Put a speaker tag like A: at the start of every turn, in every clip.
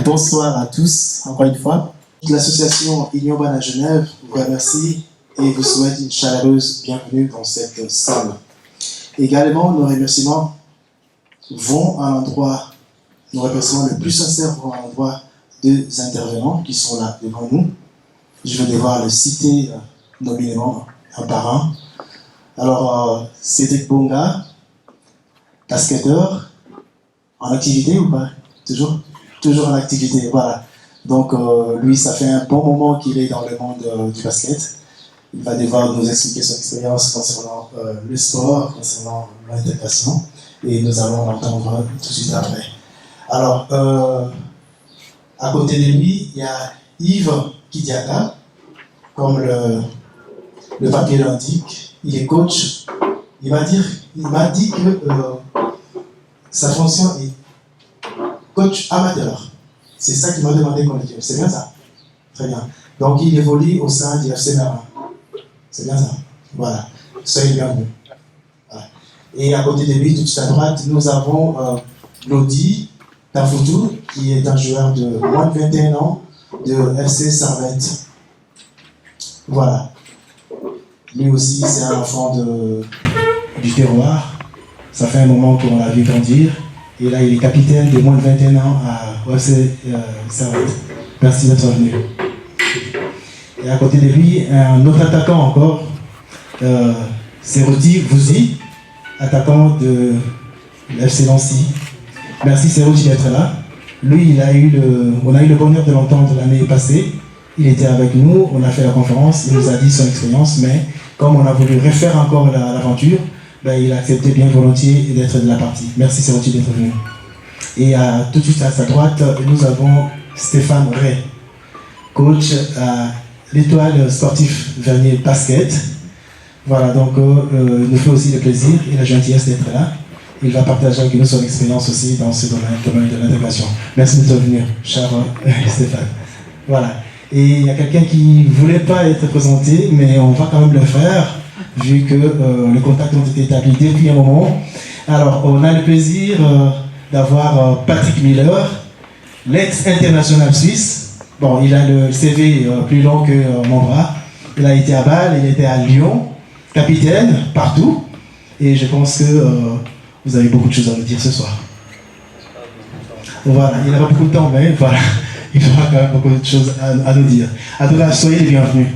A: Bonsoir à tous, encore une fois. L'association Ignoban à Genève vous remercie et vous souhaite une chaleureuse bienvenue dans cette salle. Également, nos remerciements vont à l'endroit, nos remerciements le plus sincères vont à l'endroit des intervenants qui sont là devant nous. Je vais devoir le citer nominément un par un. Alors, Cédric Bonga, basketteur, en activité ou pas? Toujours en activité, voilà. Donc, lui, ça fait un bon moment qu'il est dans le monde du basket. Il va devoir nous expliquer son expérience concernant le sport, concernant l'intégration, et nous allons l'entendre tout de suite après. Alors, à côté de lui, il y a Yves Kidiaka, comme le papier l'indique. Il est coach. Il m'a dit que sa fonction est coach amateur. C'est ça qu'il m'a demandé qu'on le dise. C'est bien ça? Très bien. Donc, il évolue au sein du FC Marin. C'est bien ça? Voilà. Soyez bienvenus. Voilà. Et à côté de lui, tout de suite à droite, nous avons Lodi Tafoutou, qui est un joueur de moins de 21 ans de FC Servette. Voilà. Lui aussi, c'est un enfant du terroir. Ça fait un moment qu'on l'a vu grandir. Et là, il est capitaine de moins de 21 ans à FC Servette. Merci d'être venu. Et à côté de lui, un autre attaquant encore, c'est Rodi Vouzi, attaquant de l'FC Nancy. Merci Serodi d'être là. Lui, on a eu le bonheur de l'entendre l'année passée. Il était avec nous, on a fait la conférence, il nous a dit son expérience, mais comme on a voulu refaire encore l'aventure, il a accepté bien volontiers d'être de la partie. Merci Serodi d'être venu. Et tout de suite à sa droite, nous avons Stéphane Ray, coach à l'Étoile sportive Vernier Basket. Voilà, donc il nous fait aussi le plaisir et la gentillesse d'être là. Il va partager avec nous son expérience aussi dans ce domaine de l'intégration. Merci d'être venu, cher Stéphane. Voilà. Et il y a quelqu'un qui ne voulait pas être présenté, mais on va quand même le faire, vu que les contacts ont été établis depuis un moment. Alors, on a le plaisir d'avoir Patrick Miller, l'ex-international suisse. Bon, il a le CV plus long que mon bras. Il a été à Bâle, il était à Lyon, capitaine, partout. Et je pense que vous avez beaucoup de choses à nous dire ce soir. Voilà, il n'a pas beaucoup de temps, mais voilà, il aura quand même beaucoup de choses à nous dire. En tout cas, soyez les bienvenus.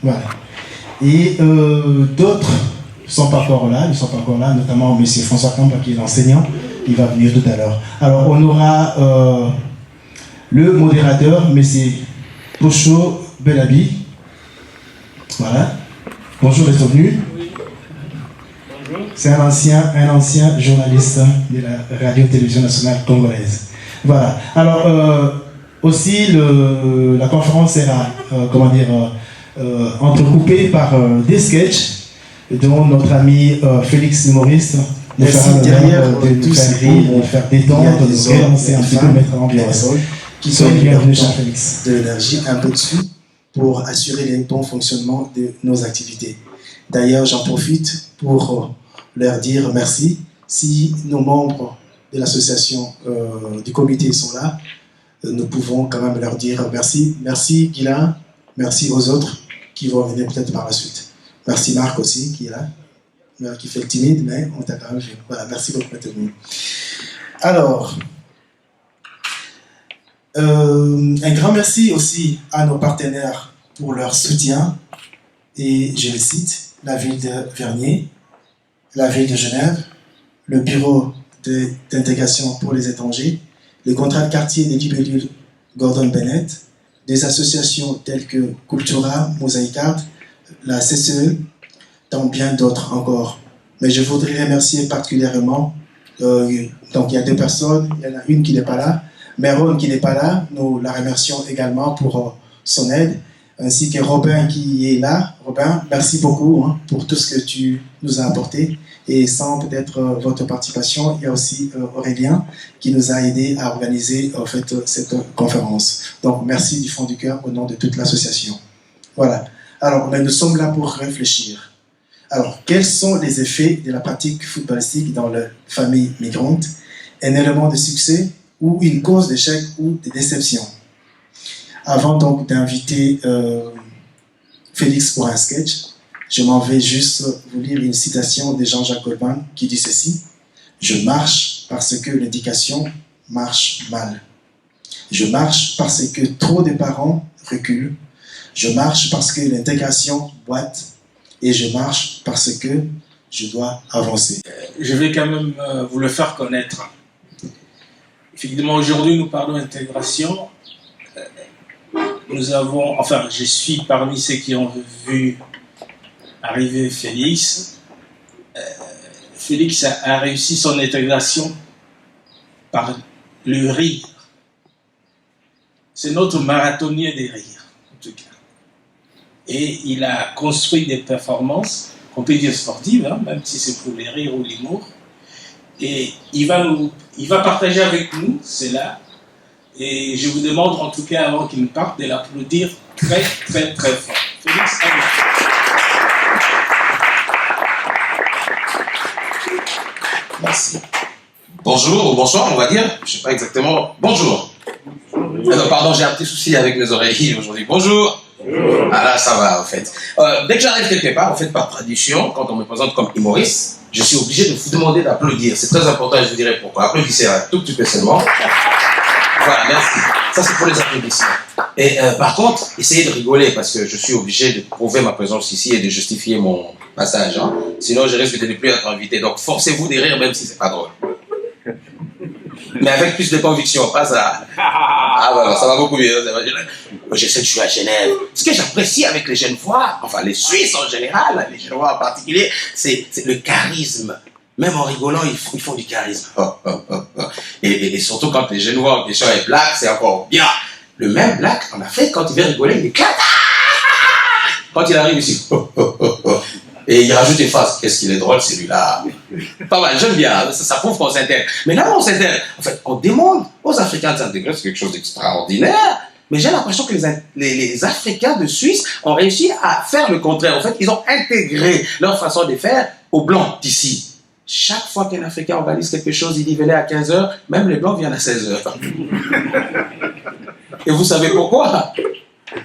A: Voilà. Et d'autres ne sont pas encore là, notamment M. François Campa qui est l'enseignant, il va venir tout à l'heure. Alors, on aura le modérateur, M. Pocho Belabi. Voilà. Bonjour d'être venu. C'est un ancien journaliste de la radio-télévision nationale congolaise. Voilà. Alors, aussi, la conférence sera, entrecoupée par des sketchs dont notre ami Félix Humoriste nous fera de faire détendre, de relancer un petit peu, mettre l'ambiance.
B: Qui sont bienvenus, cher Félix. De l'énergie un peu dessus pour assurer le bon fonctionnement de nos activités. D'ailleurs, j'en profite pour leur dire merci. Si nos membres de l'association, du comité sont là, nous pouvons quand même leur dire merci. Merci Guilain, merci aux autres qui vont venir peut-être par la suite. Merci Marc aussi qui est là, qui fait le timide, mais on t'a quand même vu. Voilà, merci beaucoup d'être venu. Alors, un grand merci aussi à nos partenaires pour leur soutien. Et je les cite, la ville de Vernier, la ville de Genève, le bureau d'intégration pour les étrangers, le contrat de quartier de Libellule Gordon Bennett, des associations telles que Cultura, Mosaic Art, la CCE, tant bien d'autres encore. Mais je voudrais remercier particulièrement, donc il y a deux personnes, il y en a une qui n'est pas là, Meron qui n'est pas là, nous la remercions également pour son aide, ainsi que Robin qui est là. Robin, merci beaucoup pour tout ce que tu nous as apporté. Et sans peut-être votre participation, il y a aussi Aurélien qui nous a aidé à organiser en fait, cette conférence. Donc merci du fond du cœur au nom de toute l'association. Voilà. Alors, nous sommes là pour réfléchir. Alors, quels sont les effets de la pratique footballistique dans les familles migrantes? Un élément de succès ou une cause d'échec ou de déception? Avant donc d'inviter Félix pour un sketch, je m'en vais juste vous lire une citation de Jean-Jacques Goldman qui dit ceci: « Je marche parce que l'éducation marche mal. Je marche parce que trop de parents reculent. Je marche parce que l'intégration boite. Et je marche parce que je dois avancer. »
C: Je vais quand même vous le faire connaître. Effectivement, aujourd'hui, nous parlons d'intégration. Nous avons, enfin, je suis parmi ceux qui ont vu arriver Félix. Félix a réussi son intégration par le rire. C'est notre marathonnier des rires, en tout cas. Et il a construit des performances, on peut dire sportives, même si c'est pour les rires ou l'humour. Et il va partager avec nous cela. Et je vous demande, en tout cas, avant qu'il ne parte, de l'applaudir très, très, très fort. Félix, allez.
D: Merci. Bonjour ou bonsoir, on va dire. Je ne sais pas exactement. Bonjour. Alors, pardon, j'ai un petit souci avec mes oreilles aujourd'hui. Bonjour. Ah là, ça va, en fait. Dès que j'arrive quelque part, en fait, par tradition, quand on me présente comme humoriste, je suis obligé de vous demander d'applaudir. C'est très important et je vous dirai pourquoi. Applaudissez un tout petit peu seulement. Voilà, merci. Ça, c'est pour les applaudissements. Et par contre, essayez de rigoler parce que je suis obligé de prouver ma présence ici et de justifier mon passage. Sinon, je risque de ne plus être invité. Donc, forcez-vous de rire même si c'est pas drôle. Mais avec plus de conviction, pas ça. Ah voilà, ça va beaucoup mieux. Je sais que je suis à Genève. Ce que j'apprécie avec les Genevois, enfin les Suisses en général, les Genevois en particulier, c'est le charisme. Même en rigolant, ils font du charisme. Et surtout quand les Genevois en question est black, c'est encore bien. Le même black, en Afrique, quand il vient rigoler, il éclate. Quand il arrive ici, et il rajoute une phrase. Qu'est-ce qu'il est drôle celui-là. Pas mal, j'aime bien, ça prouve qu'on s'intègre. Mais là, on s'intègre. En fait, on demande aux Africains de s'intégrer, c'est quelque chose d'extraordinaire. Mais j'ai l'impression que les Africains de Suisse ont réussi à faire le contraire. En fait, ils ont intégré leur façon de faire aux Blancs d'ici. Chaque fois qu'un Africain organise quelque chose, il dit venez à 15h, même les Blancs viennent à 16h. Et vous savez pourquoi?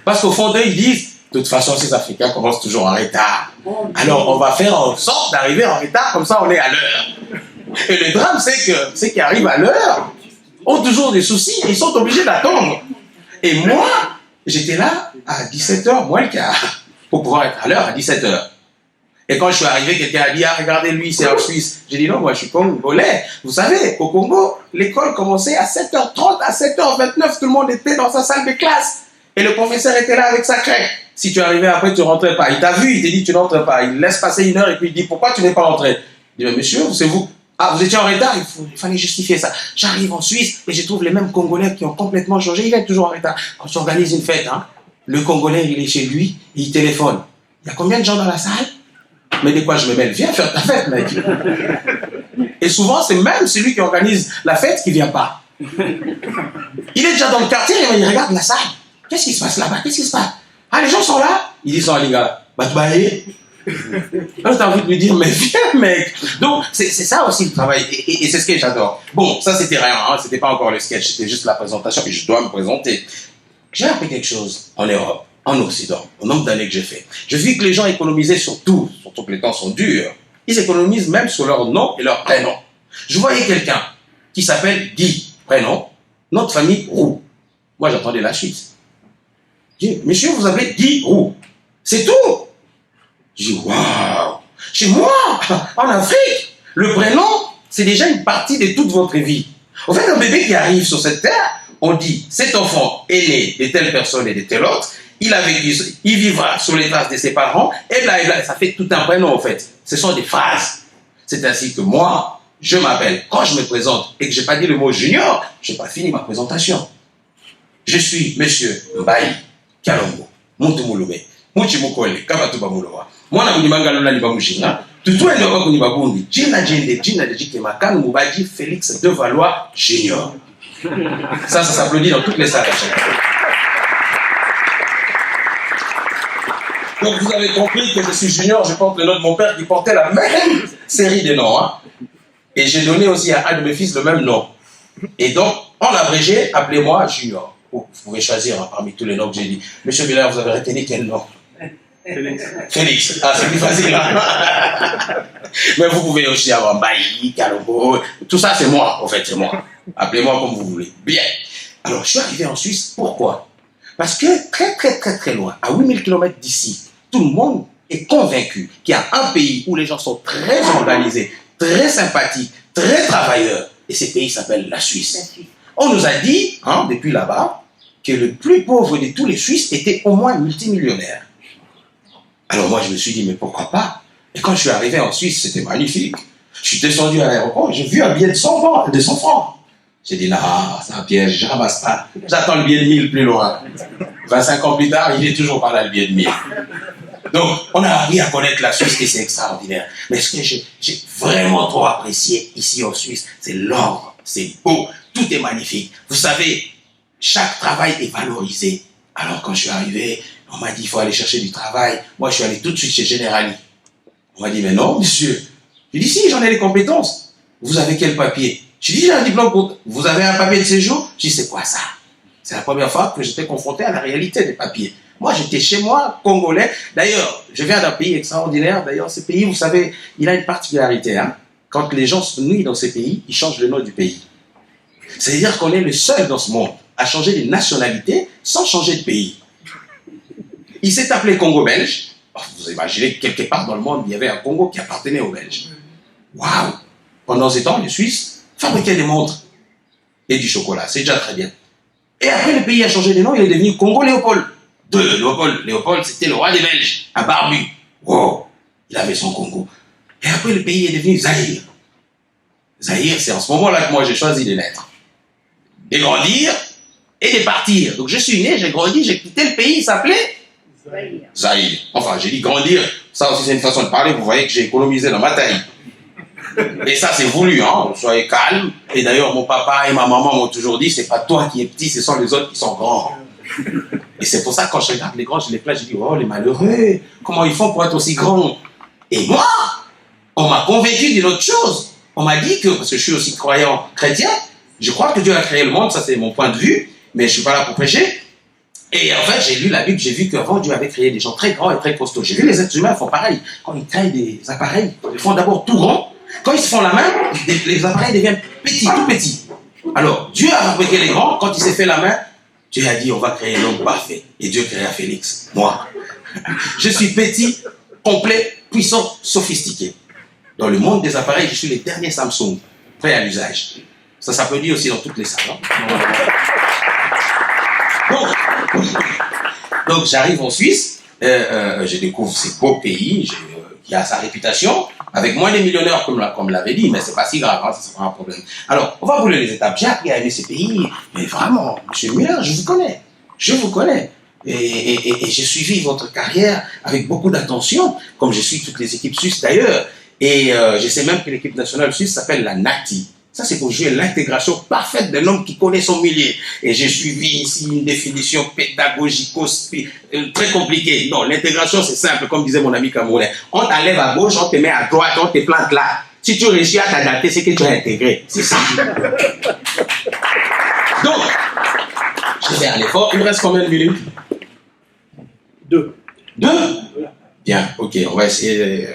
D: Parce qu'au fond d'eux, ils disent de toute façon, ces Africains commencent toujours en retard. Alors, on va faire en sorte d'arriver en retard, comme ça, on est à l'heure. Et le drame, c'est que ceux qui arrivent à l'heure ont toujours des soucis et ils sont obligés d'attendre. Et moi, j'étais là à 17h moins le quart pour pouvoir être à l'heure à 17h. Et quand je suis arrivé, quelqu'un a dit « Ah, regardez, lui, c'est en Suisse. » J'ai dit « Non, moi, je suis congolais. » Vous savez, au Congo, l'école commençait à 7h30, à 7h29, tout le monde était dans sa salle de classe. Et le professeur était là avec sa crête. Si tu arrivais après, tu ne rentrais pas. Il t'a vu, il t'a dit tu n'entres pas. Il laisse passer 1 heure et puis il dit pourquoi tu n'es pas rentré? Il dit mais monsieur, c'est vous. Ah, vous étiez en retard, il fallait justifier ça. J'arrive en Suisse et je trouve les mêmes Congolais qui ont complètement changé. Il est toujours en retard. Quand tu organises une fête, le Congolais, il est chez lui, il téléphone. Il y a combien de gens dans la salle? Mais de quoi je me mêle? Viens faire ta fête, mec. Et souvent, c'est même celui qui organise la fête qui ne vient pas. Il est déjà dans le quartier et il regarde la salle. Qu'est-ce qui se passe là-bas? Qu'est-ce qui se passe? Ah, les gens sont là? Il dit ça, les gars. Bah, tu vas aller. Alors, t'as envie de lui dire, mais viens, mec. Donc, c'est ça aussi le travail. Et c'est ce que j'adore. Bon, ça, c'était rien. C'était pas encore le sketch. C'était juste la présentation. Et je dois me présenter. J'ai appris quelque chose en Europe, en Occident, au nombre d'années que j'ai fait. Je vis que les gens économisaient sur tout, surtout que les temps sont durs. Ils économisent même sur leur nom et leur prénom. Je voyais quelqu'un qui s'appelle Guy, prénom, notre famille Roux. Moi, j'entendais la Suisse. Je dis, monsieur, vous avez Guy Roux. C'est tout. Je dis, waouh. Chez moi, en Afrique, le prénom, c'est déjà une partie de toute votre vie. En fait, un bébé qui arrive sur cette terre, on dit, cet enfant est né de telle personne et de telle autre, il a vécu, il vivra sur les traces de ses parents, et là, ça fait tout un prénom en fait. Ce sont des phrases. C'est ainsi que moi, je m'appelle, quand je me présente et que je n'ai pas dit le mot junior, je n'ai pas fini ma présentation. Je suis Monsieur Mbaye Kalongo, Mutumulube, Muchimukole, Kabatuba Mulowa. Moi, je suis Mangalo Libamujina, tout est dans le Babundi, Gina Jende, Gina de Jikemakan, Mubadi, Félix Devalois Junior. Ça s'applaudit dans toutes les salles. Donc vous avez compris que je suis junior, je porte le nom de mon père qui portait la même série de noms. Hein. Et j'ai donné aussi à un de mes fils le même nom. Et donc, en abrégé, appelez-moi junior. Vous pouvez choisir hein, parmi tous les noms que j'ai dit. Monsieur Miller, vous avez retenu quel nom? Félix. Ah, c'est plus facile. Hein. Mais vous pouvez aussi avoir Mbaye, Kalongo. Tout ça, c'est moi, en fait, c'est moi. Appelez-moi comme vous voulez. Bien. Alors, je suis arrivé en Suisse. Pourquoi? Parce que très loin, à 8000 km d'ici, tout le monde est convaincu qu'il y a un pays où les gens sont très organisés, très sympathiques, très travailleurs. Et ce pays s'appelle la Suisse. On nous a dit, hein, depuis là-bas, que le plus pauvre de tous les Suisses était au moins multimillionnaire. Alors moi, je me suis dit, mais pourquoi pas? Et quand je suis arrivé en Suisse, c'était magnifique. Je suis descendu à l'aéroport, j'ai vu un billet de 100 francs. J'ai dit, non, c'est un piège, je ne ramasse pas. J'attends le billet de 1000 plus loin. 25 ans plus tard, il est toujours pas là, le billet de 1000. Donc, on a appris à connaître la Suisse et c'est extraordinaire. Mais ce que j'ai vraiment trop apprécié ici en Suisse, c'est l'ordre, c'est beau, tout est magnifique. Vous savez, chaque travail est valorisé. Alors, quand je suis arrivé, on m'a dit, il faut aller chercher du travail. Moi, je suis allé tout de suite chez Generali. On m'a dit, mais non, monsieur. J'ai dit, si, j'en ai les compétences. Vous avez quel papier? J'ai dit, j'ai un diplôme pour... Vous avez un papier de séjour? J'ai dit, c'est quoi ça? C'est la première fois que j'étais confronté à la réalité des papiers. Moi, j'étais chez moi, congolais. D'ailleurs, je viens d'un pays extraordinaire. D'ailleurs, ce pays, vous savez, il a une particularité. Hein. Quand les gens se nuisent dans ces pays, ils changent le nom du pays. C'est-à-dire qu'on est le seul dans ce monde à changer de nationalité sans changer de pays. Il s'est appelé Congo belge. Vous imaginez que quelque part dans le monde, il y avait un Congo qui appartenait aux Belges. Waouh! Pendant ce temps, les Suisses fabriquaient des montres et du chocolat. C'est déjà très bien. Et après, le pays a changé de nom, il est devenu Congo Léopold. Léopold, c'était le roi des Belges, un barbu. Wow! Il avait son Congo. Et après, le pays est devenu Zaïre. Zaïre, c'est en ce moment-là que moi, j'ai choisi de naître. De grandir et de partir. Donc, je suis né, j'ai grandi, j'ai quitté le pays, il s'appelait Zaïre. Enfin, j'ai dit grandir. Ça aussi, c'est une façon de parler. Vous voyez que j'ai économisé dans ma taille. Et ça, c'est voulu, hein. Soyez calme. Et d'ailleurs, mon papa et ma maman m'ont toujours dit, c'est pas toi qui es petit, ce sont les autres qui sont grands. Et c'est pour ça que quand je regarde les grands, je les plains, je dis, oh, les malheureux, comment ils font pour être aussi grands? Et moi, on m'a convaincu d'une autre chose. On m'a dit que, parce que je suis aussi croyant chrétien, je crois que Dieu a créé le monde, ça c'est mon point de vue, mais je suis pas là pour prêcher. Et en fait, j'ai lu la Bible, j'ai vu qu'avant Dieu avait créé des gens très grands et très costauds. J'ai vu les êtres humains font pareil. Quand ils créent des appareils, ils font d'abord tout grand. Quand ils se font la main, les appareils deviennent petits, tout petits. Alors, Dieu a fabriqué les grands. Quand il s'est fait la main, Dieu a dit, on va créer l'homme parfait. Et Dieu créa Félix, moi. Je suis petit, complet, puissant, sophistiqué. Dans le monde des appareils, je suis le dernier Samsung, prêt à l'usage. Ça s'applaudit aussi dans toutes les salles. Donc j'arrive en Suisse, je découvre ces beaux pays, qui a sa réputation, avec moins de millionnaires, comme l'avait dit, mais c'est pas si grave, hein, c'est pas un problème. Alors, on va rouler les étapes. J'ai appris à aimer ces pays, mais vraiment, M. Muller, je vous connais. Et j'ai suivi votre carrière avec beaucoup d'attention, comme je suis toutes les équipes suisses d'ailleurs. Et je sais même que l'équipe nationale suisse s'appelle la NATI. Ça, c'est pour jouer l'intégration parfaite d'un homme qui connaît son milieu. Et j'ai suivi ici une définition pédagogico très compliquée. Non, l'intégration, c'est simple, comme disait mon ami camerounais. On t'enlève à gauche, on te met à droite, on te plante là. Si tu réussis à t'adapter, c'est que tu as intégré. C'est ça. Donc, je vais faire l'effort. Il me reste combien de minutes?
C: 2.
D: 2? Bien, ok, on va essayer.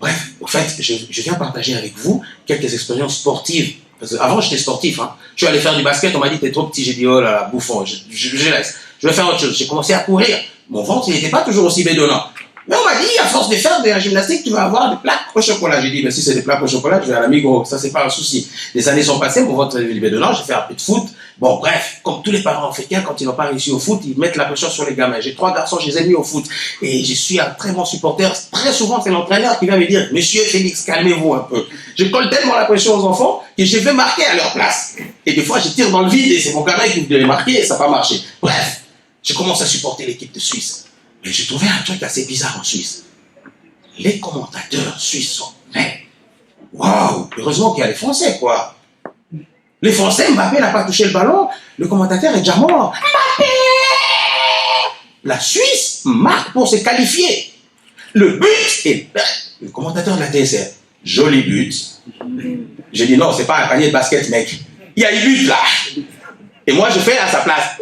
D: Bref, en fait, je viens partager avec vous quelques expériences sportives. Parce qu'avant, j'étais sportif. Hein. Je suis allé faire du basket, on m'a dit, t'es trop petit. J'ai dit, oh là là, bouffon, je laisse. Je vais faire autre chose. J'ai commencé à courir. Mon ventre, il n'était pas toujours aussi bédonnant. Mais on m'a dit, à force de faire de la gymnastique, tu vas avoir des plaques au chocolat. J'ai dit, mais si c'est des plaques au chocolat, je vais à la Migros. Ça, c'est pas un souci. Les années sont passées, mon ventre est bédonnant. J'ai fait un peu de foot, Bon, bref, comme tous les parents africains, quand ils n'ont pas réussi au foot, ils mettent la pression sur les gamins. J'ai 3 garçons, je les ai mis au foot. Et je suis un très bon supporter. Très souvent, c'est l'entraîneur qui vient me dire, Monsieur Félix, calmez-vous un peu. Je colle tellement la pression aux enfants que je vais marquer à leur place. Et des fois, je tire dans le vide et c'est mon gamin qui devait marquer et ça n'a pas marché. Bref, je commence à supporter l'équipe de Suisse. Mais j'ai trouvé un truc assez bizarre en Suisse. Les commentateurs suisses sont... Mais, waouh, heureusement qu'il y a les Français, quoi. Les Français, Mbappé n'a pas touché le ballon, le commentateur est déjà mort. Mbappé! La Suisse marque pour se qualifier. Le but est... Le commentateur de la TSR, joli but. J'ai dit non, c'est pas un panier de basket, mec. Il y a eu but là. Et moi, je fais à sa place.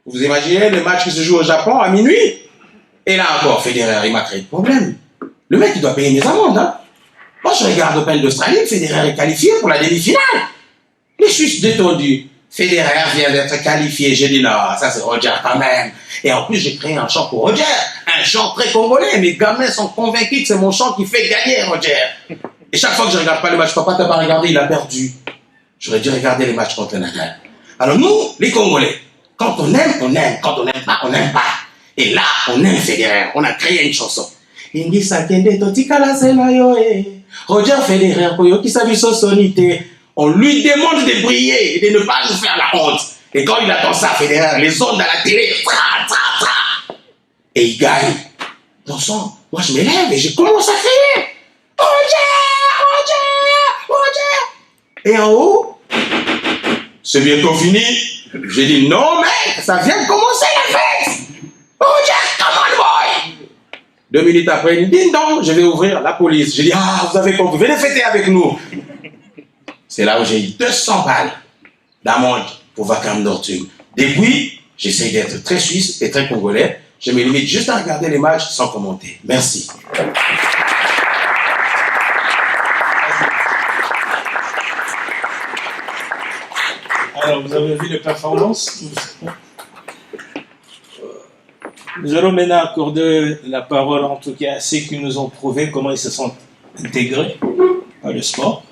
D: Vous imaginez le match qui se joue au Japon à minuit? Et là encore, Federer, il m'a créé de problème. Le mec, il doit payer mes amendes, hein. Moi, je regarde l'Open d'Australie, Federer est qualifié pour la demi-finale. Les Suisses détendus. Federer vient d'être qualifié. J'ai dit non, ça c'est Roger quand même. Et en plus, j'ai créé un chant pour Roger. Un chant très congolais. Mes gamins sont convaincus que c'est mon chant qui fait gagner Roger. Et chaque fois que je ne regarde pas le match, papa t'as pas regardé, il a perdu. J'aurais dû regarder les matchs contre le Nadal. Alors nous, les Congolais, quand on aime, on aime. Quand on n'aime pas, on n'aime pas. Et là, on aime Federer. On a créé une chanson. Roger Federer, on lui demande de briller et de ne pas nous faire la honte. Et quand il attend ça, Federer, les ondes à la télé, et il gagne. Dans son, moi je m'élève et je commence à crier. Roger! Et en haut, c'est bientôt fini. J'ai dit non mec, ça vient de commencer la fête. Roger, come on boy! 2 minutes après, ding dong, je vais ouvrir la police. J'ai dit, ah, vous avez compris, venez fêter avec nous. C'est là où j'ai eu 200 balles d'amende pour Vakam Nortung. Depuis, j'essaie d'être très suisse et très congolais. Je me limite juste à regarder les matchs sans commenter. Merci.
C: Alors, vous avez vu les performances? Nous allons maintenant accorder la parole, en tout cas, à ceux qui nous ont prouvé comment ils se sont intégrés à le sport.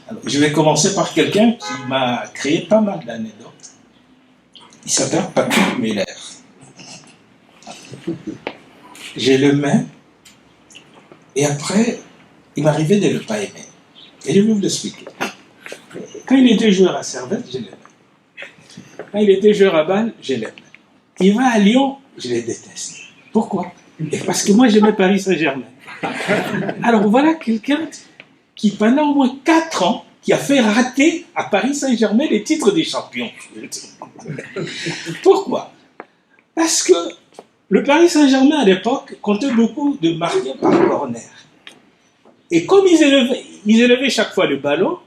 C: Alors, je vais commencer par quelqu'un qui m'a créé pas mal d'anecdotes. Il s'appelle Patrick Muller. Je l'aimais, et après, il m'arrivait de ne le pas aimer. Et je vais vous l'expliquer. Quand il était joueur à Servette, je l'aimais. Quand il était joueur à Bâle, je l'aimais. Il va à Lyon, je les déteste. Pourquoi? Parce que moi, j'aimais Paris Saint-Germain. Alors voilà quelqu'un qui, pendant au moins 4 ans, qui a fait rater à Paris Saint-Germain les titres des champions. Pourquoi? Parce que le Paris Saint-Germain, à l'époque, comptait beaucoup de marqués par corner. Et comme ils élevaient chaque fois le ballon,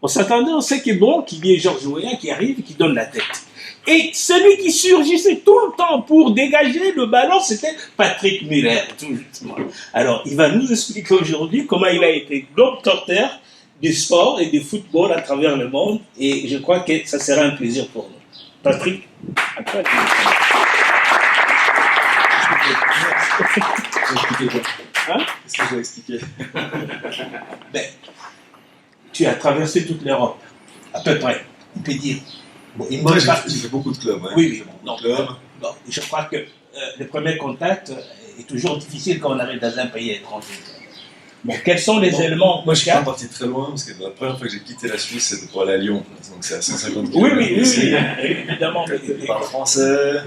C: on s'attendait, on sait qu'il est bon, qu'il y ait Georges Weah qui arrive et qui donne la tête. Et celui qui surgissait tout le temps pour dégager le ballon, c'était Patrick Muller. Alors, il va nous expliquer aujourd'hui comment il a été globe-trotter du sport et du football à travers le monde. Et je crois que ça sera un plaisir pour nous. Patrick, à toi.
E: Qu'est-ce que je vais expliquer?
C: Ben, tu as traversé toute l'Europe, à peu près, on peut dire. Bon,
E: Moi, j'ai fait beaucoup de clubs. Ouais.
C: Oui.
E: Non, clubs.
C: Bon, je crois que le premier contact est toujours difficile quand on arrive dans un pays étranger. Bon, quels sont les éléments?
E: Moi, je suis pas parti très loin parce que la première fois que j'ai quitté la Suisse, c'était pour aller à Lyon. Donc, c'est à 150 km.
C: Oui, évidemment.
E: Je parle français.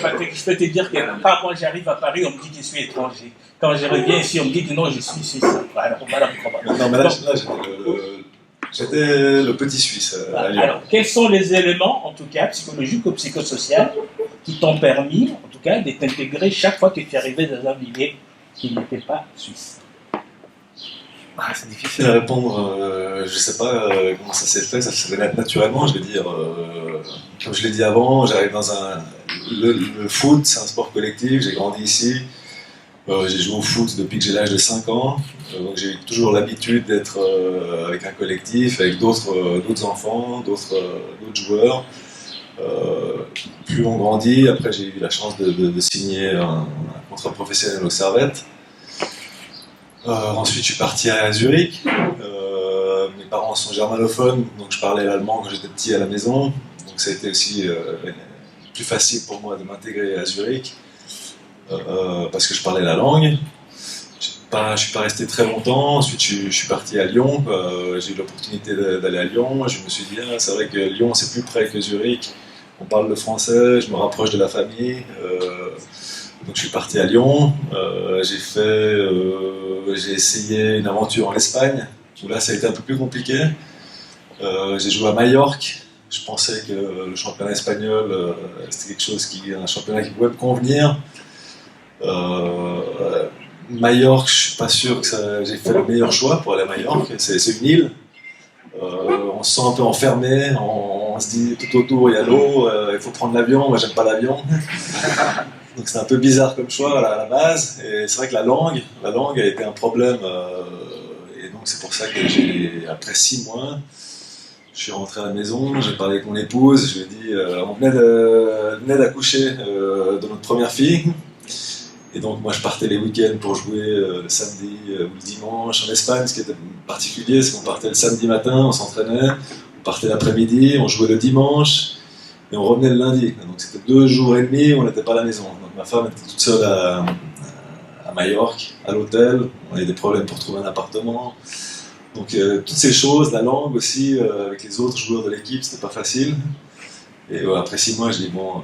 C: Patrick, je peux te dire que pas moi, j'arrive à Paris, on me dit que je suis étranger. Quand je reviens ici, on me dit que non, je suis suisse. Alors, voilà pourquoi.
E: Non, mais là, j'étais le petit Suisse à Lyon.
C: Alors, quels sont les éléments, en tout cas, psychologiques ou psychosociaux, qui t'ont permis, en tout cas, de t'intégrer chaque fois que tu arrivais dans un milieu qui n'était pas suisse?
E: C'est difficile à répondre. Je sais pas comment ça s'est fait. Ça s'est fait naturellement, je vais dire. Comme je l'ai dit avant, j'arrive dans le foot, c'est un sport collectif. J'ai grandi ici. J'ai joué au foot depuis que j'ai l'âge de 5 ans. Donc j'ai eu toujours l'habitude d'être avec un collectif, avec d'autres enfants, d'autres joueurs. Plus on grandit, après j'ai eu la chance de signer un contrat professionnel au Servette. Ensuite je suis parti à Zurich, mais mes parents sont germanophones, donc je parlais l'allemand quand j'étais petit à la maison. Donc ça a été aussi plus facile pour moi de m'intégrer à Zurich parce que je parlais la langue. Je ne suis pas resté très longtemps. Ensuite, je suis parti à Lyon. J'ai eu l'opportunité d'aller à Lyon. Je me suis dit, c'est vrai que Lyon, c'est plus près que Zurich. On parle le français, je me rapproche de la famille. Donc, je suis parti à Lyon. J'ai essayé une aventure en Espagne, où là, ça a été un peu plus compliqué. J'ai joué à Majorque. Je pensais que le championnat espagnol, c'était un championnat qui pouvait me convenir. Majorque, je suis pas sûr que j'ai fait le meilleur choix pour aller à Majorque. C'est une île. On se sent un peu enfermé. On se dit tout autour il y a l'eau. Il faut prendre l'avion. Moi, j'aime pas l'avion. Donc c'est un peu bizarre comme choix à la base. Et c'est vrai que la langue a été un problème. Et donc c'est pour ça que après 6 mois, je suis rentré à la maison. J'ai parlé avec mon épouse. Je lui ai dit, on venait d'accoucher de notre première fille. Et donc moi je partais les week-ends pour jouer le samedi ou le dimanche en Espagne. Ce qui était particulier, c'est qu'on partait le samedi matin, on s'entraînait, on partait l'après-midi, on jouait le dimanche et on revenait le lundi. Donc c'était 2 jours et demi où on n'était pas à la maison. Donc ma femme était toute seule à Majorque, à l'hôtel. On avait des problèmes pour trouver un appartement. Donc toutes ces choses, la langue aussi, avec les autres joueurs de l'équipe, c'était pas facile. Et après 6 mois, je dis bon,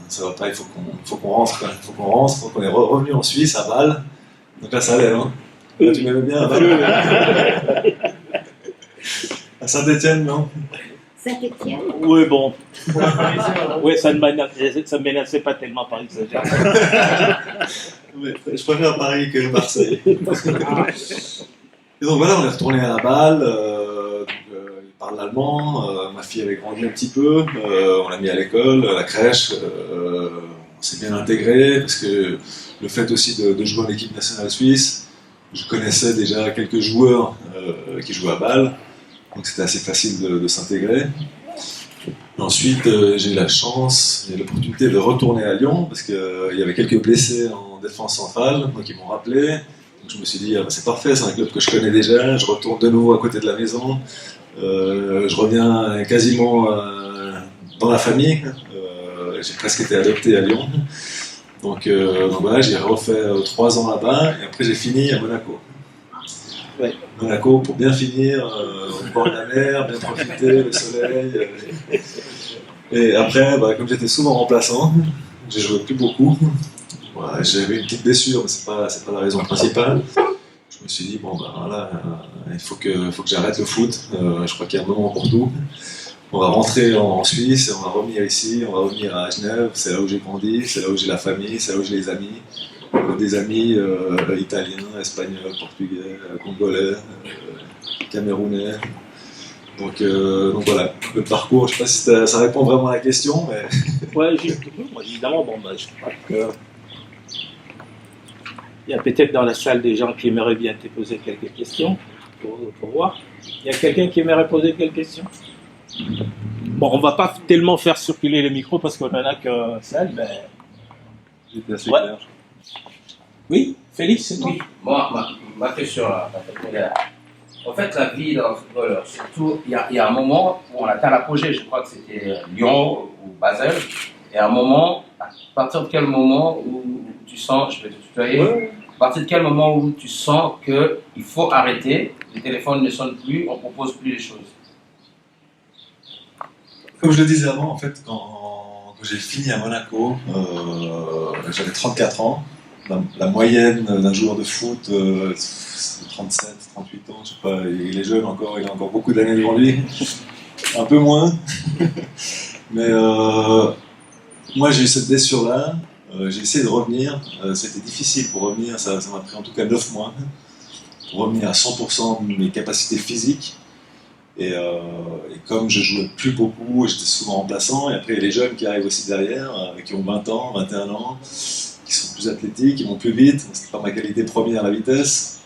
E: ça va pas, il faut qu'on rentre, quoi. Il faut qu'on rentre. Donc on est revenu en Suisse, à Bâle. Donc là, ça allait, hein. Là, tu m'aimais bien à Bâle. À Saint-Étienne, non?
F: Saint-Étienne.
G: Oui, bon. Oui, ça ne menaçait pas tellement par exagération.
E: Oui, je préfère Paris que Marseille. Et donc voilà, on est retourné à Bâle. Il parle l'allemand. Ma fille avait grandi un petit peu. On l'a mis à l'école, à la crèche. On s'est bien intégré parce que le fait aussi de jouer en équipe nationale suisse, je connaissais déjà quelques joueurs qui jouaient à Bâle. Donc c'était assez facile de s'intégrer. Ensuite, j'ai eu la chance, j'ai eu l'opportunité de retourner à Lyon parce qu'il y avait quelques blessés en défense centrale, donc ils m'ont rappelé. Donc je me suis dit, c'est parfait, c'est un club que je connais déjà, je retourne de nouveau à côté de la maison. Je reviens quasiment dans la famille. J'ai presque été adopté à Lyon. Donc voilà, j'ai refait 3 ans là-bas et après j'ai fini à Monaco.
G: Ouais.
E: Monaco pour bien finir, au bord de la mer, bien profiter, le soleil. Et après, comme j'étais souvent remplaçant, j'ai joué plus beaucoup. Voilà, j'avais une petite blessure, mais c'est pas la raison principale. Je me suis dit, voilà, il faut que j'arrête le foot. Je crois qu'il y a un moment pour tout. On va rentrer en Suisse, on va revenir ici, on va revenir à Genève. C'est là où j'ai grandi, c'est là où j'ai la famille, c'est là où j'ai les amis. Des amis italiens, espagnols, portugais, congolais, camerounais. Donc voilà, le parcours, je ne sais pas si ça répond vraiment à la question, mais...
G: Ouais, moi, évidemment, je crois que... Il y a peut-être dans la salle des gens qui aimeraient bien te poser quelques questions, pour voir. Il y a quelqu'un qui aimerait poser quelques questions? Bon, on ne va pas tellement faire circuler les micros parce qu'on n'en a qu'un seul, mais...
E: J'étais assez
G: Ouais.
E: clair.
G: Oui, Félix, c'est tout.
H: Moi, ma question là, en fait, la vie d'un footballeur, surtout, il y a un moment où on atteint l'apogée, je crois que c'était Lyon ou Basel, et un moment, à partir de quel moment où tu sens, je vais te tutoyer, à partir de quel moment où tu sens qu'il faut arrêter, les téléphones ne sonnent plus, on ne propose plus les choses?
E: Comme je le disais avant, en fait, quand j'ai fini à Monaco, j'avais 34 ans. La moyenne d'un joueur de foot, c'est 37, 38 ans, je sais pas, il est jeune encore, il a encore beaucoup d'années devant lui. Un peu moins. Mais moi j'ai eu cette blessure-là, j'ai essayé de revenir, c'était difficile pour revenir, ça m'a pris en tout cas 9 mois, pour revenir à 100% de mes capacités physiques. Et comme je jouais plus beaucoup, j'étais souvent remplaçant, et après il y a les jeunes qui arrivent aussi derrière, qui ont 20 ans, 21 ans, qui sont plus athlétiques, qui vont plus vite. C'était pas ma qualité première, la vitesse.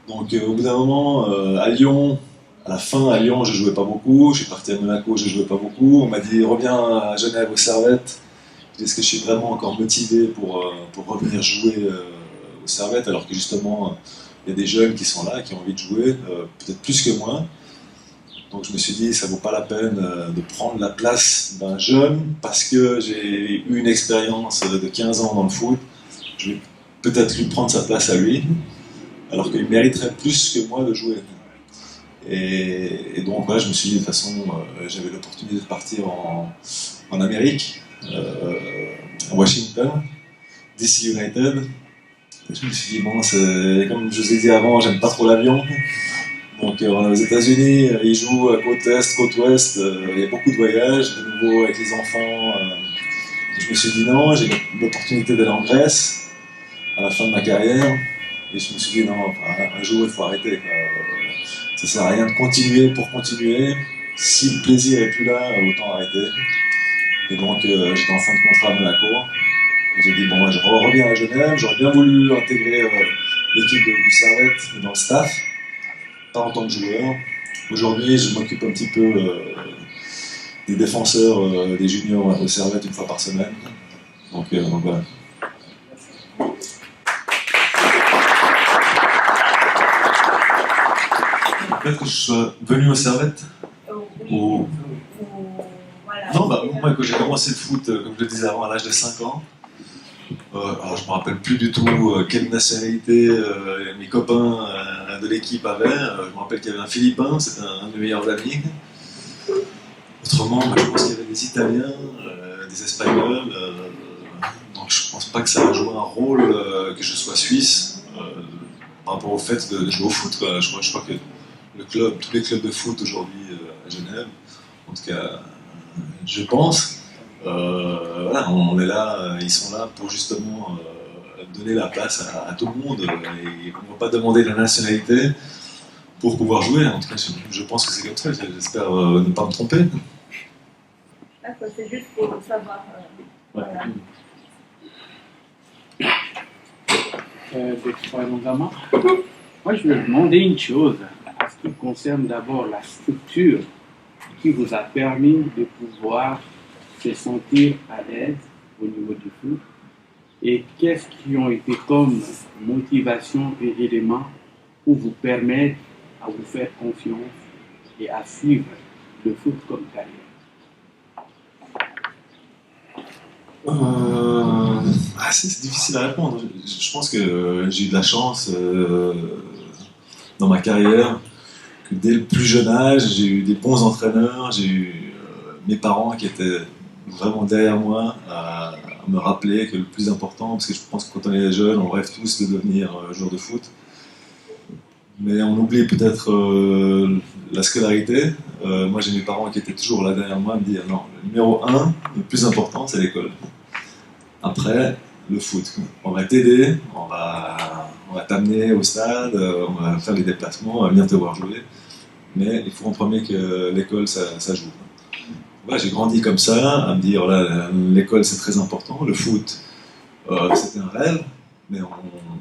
E: Donc au bout d'un moment, à Lyon, à la fin à Lyon, je jouais pas beaucoup. Je suis parti à Monaco, je jouais pas beaucoup. On m'a dit reviens à Genève aux Servettes. Je dis est-ce que je suis vraiment encore motivé pour revenir jouer aux Servettes, alors que justement il y a des jeunes qui sont là, qui ont envie de jouer, peut-être plus que moi. Donc je me suis dit, ça vaut pas la peine de prendre la place d'un jeune parce que j'ai eu une expérience de 15 ans dans le foot. Je vais peut-être lui prendre sa place à lui, alors qu'il mériterait plus que moi de jouer. Et donc voilà, je me suis dit, de toute façon, j'avais l'opportunité de partir en Amérique, à Washington, DC United. Et je me suis dit, bon, comme je vous ai dit avant, j'aime pas trop l'avion. Donc on est aux États-Unis, ils jouent à côte est, côte ouest, il y a beaucoup de voyages, de nouveau avec les enfants. Je me suis dit non, j'ai l'opportunité d'aller en Grèce à la fin de ma carrière. Et je me suis dit non, un jour il faut arrêter, quoi. Ça sert à rien de continuer pour continuer. Si le plaisir est plus là, autant arrêter. Et donc j'étais en fin de contrat à Monaco. Et j'ai dit bon, moi, je reviens à Genève, j'aurais bien voulu intégrer l'équipe du Servette dans le staff. Pas en tant que joueur. Aujourd'hui, je m'occupe un petit peu des défenseurs, des juniors au Servette une fois par semaine. Donc voilà. Peut-être que je sois venu au Servette ou...
F: Voilà.
E: Non, bah, moi, quand j'ai commencé le foot, comme je le disais avant, à l'âge de 5 ans, alors je ne me rappelle plus du tout quelle nationalité mes copains de l'équipe avaient. Je me rappelle qu'il y avait un Philippin, c'était un de mes meilleurs amis. Autrement, je pense qu'il y avait des Italiens, des Espagnols. Donc je ne pense pas que ça a joué un rôle que je sois suisse par rapport au fait de jouer au foot, quoi. Je crois que tous les clubs de foot aujourd'hui à Genève, en tout cas, je pense. Voilà, on est là, ils sont là pour justement donner la place à tout le monde et on ne va pas demander la nationalité pour pouvoir jouer. En tout cas, je pense que c'est comme ça, j'espère ne pas me tromper.
F: D'accord, c'est juste pour savoir. Voilà.
I: Moi, je vais demander une chose en ce qui concerne d'abord la structure qui vous a permis de pouvoir se sentir à l'aise au niveau du foot et qu'est-ce qui ont été comme motivation et éléments pour vous permettre à vous faire confiance et à suivre le foot comme carrière.
E: C'est difficile à répondre. Je pense que j'ai eu de la chance dans ma carrière que dès le plus jeune âge, j'ai eu des bons entraîneurs, j'ai eu mes parents qui étaient vraiment derrière moi à me rappeler que le plus important, parce que je pense que quand on est jeune, on rêve tous de devenir joueur de foot, mais on oublie peut-être la scolarité. Moi j'ai mes parents qui étaient toujours là derrière moi à me dire non, le numéro 1, le plus important c'est l'école. Après, le foot. On va t'aider, on va t'amener au stade, on va faire les déplacements, on va venir te voir jouer, mais il faut en premier que l'école ça joue. Ouais, j'ai grandi comme ça, à me dire voilà, l'école c'est très important, le foot c'était un rêve, mais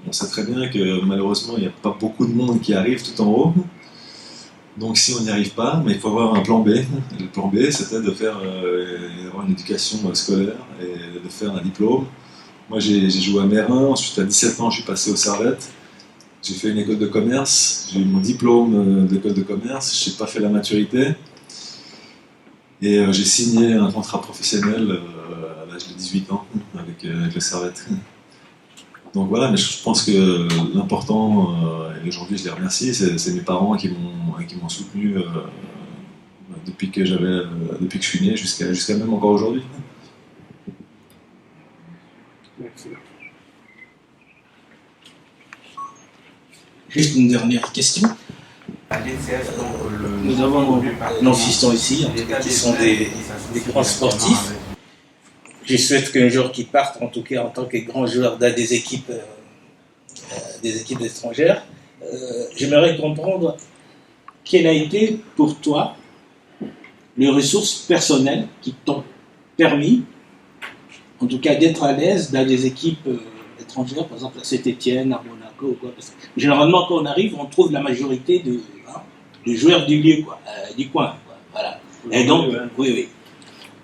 E: on sait très bien que malheureusement il n'y a pas beaucoup de monde qui arrive tout en haut. Donc si on n'y arrive pas, mais il faut avoir un plan B. Et le plan B c'était d'avoir une éducation scolaire et de faire un diplôme. Moi j'ai joué à Mérin, ensuite à 17 ans je suis passé au Servette. J'ai fait une école de commerce, j'ai eu mon diplôme d'école de commerce, je n'ai pas fait la maturité. Et j'ai signé un contrat professionnel à l'âge de 18 ans avec le Servette. Donc voilà, mais je pense que l'important, et aujourd'hui je les remercie, c'est mes parents qui m'ont soutenu depuis que je suis né jusqu'à même encore aujourd'hui.
I: Merci.
C: Juste une dernière question. Nous avons nos fistons ici, en tout cas, qui sont des grands sportifs. Je souhaite qu'un jour qu'ils partent, en tout cas en tant que grands joueurs dans des équipes étrangères. J'aimerais comprendre quel a été pour toi les ressources personnelles qui t'ont permis, en tout cas, d'être à l'aise dans des équipes étrangères, par exemple à Saint-Étienne, à Monaco, quoi. Parce que généralement, quand on arrive, on trouve la majorité de joueurs du lieu, quoi, du coin. Quoi, voilà. Et donc, oui.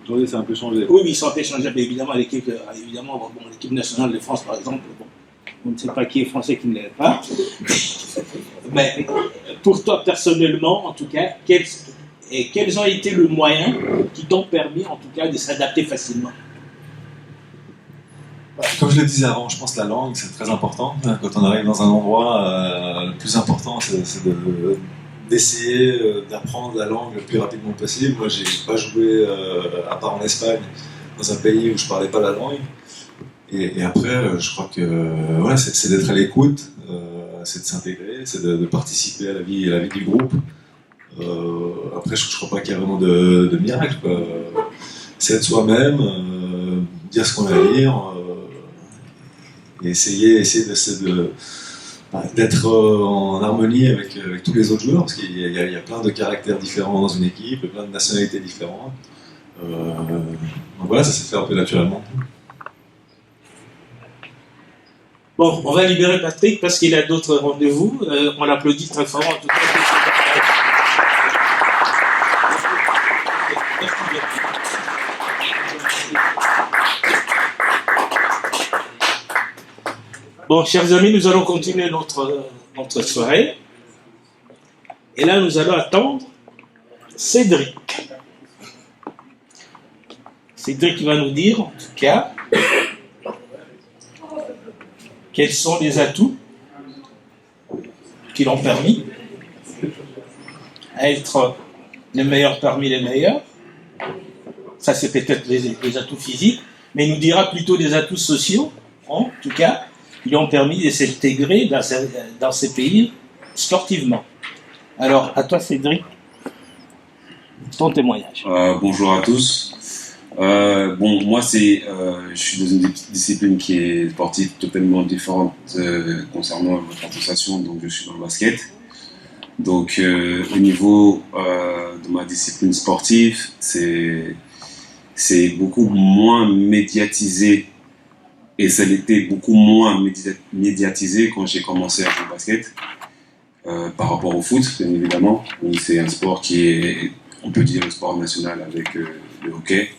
E: Aujourd'hui, c'est un peu changé.
C: Oui, ils sont un peu changés, mais évidemment, l'équipe nationale de France, par exemple, on ne sait pas qui est français, qui ne l'est pas. Mais pour toi, personnellement, en tout cas, quelles
G: et quels ont été les moyens qui t'ont permis, en tout cas, de s'adapter facilement?
E: Comme je le disais avant, je pense que la langue, c'est très important. Quand on arrive dans un endroit, le plus important, c'est d'essayer d'apprendre la langue le plus rapidement possible. Moi, j'ai pas joué, à part en Espagne, dans un pays où je parlais pas la langue. Et après, je crois que ouais, c'est d'être à l'écoute, c'est de s'intégrer, c'est de participer à la vie du groupe. Après, je crois pas qu'il y a vraiment de miracle, quoi. C'est être soi-même, dire ce qu'on a à dire, et essayer d'être en harmonie avec tous les autres joueurs, parce qu'il y a plein de caractères différents dans une équipe, plein de nationalités différentes. Donc voilà, ça s'est fait un peu naturellement.
G: Bon, on va libérer Patrick parce qu'il a d'autres rendez-vous. On l'applaudit très fort, en tout cas. Bon, chers amis, nous allons continuer notre soirée. Et là, nous allons attendre Cédric. Cédric va nous dire, en tout cas, quels sont les atouts qui l'ont permis à être le meilleur parmi les meilleurs. Ça, c'est peut-être les atouts physiques, mais il nous dira plutôt des atouts sociaux, en tout cas, qui lui ont permis de s'intégrer dans ces pays sportivement. Alors, à toi, Cédric, ton témoignage.
J: Bonjour à tous. Moi, je suis dans une discipline qui est sportive totalement différente concernant votre association, donc je suis dans le basket. Donc, au niveau de ma discipline sportive, c'est beaucoup moins médiatisé, et ça l'était beaucoup moins médiatisé quand j'ai commencé à jouer au basket par rapport au foot, bien évidemment. C'est un sport qui est, on peut dire, le sport national avec le hockey.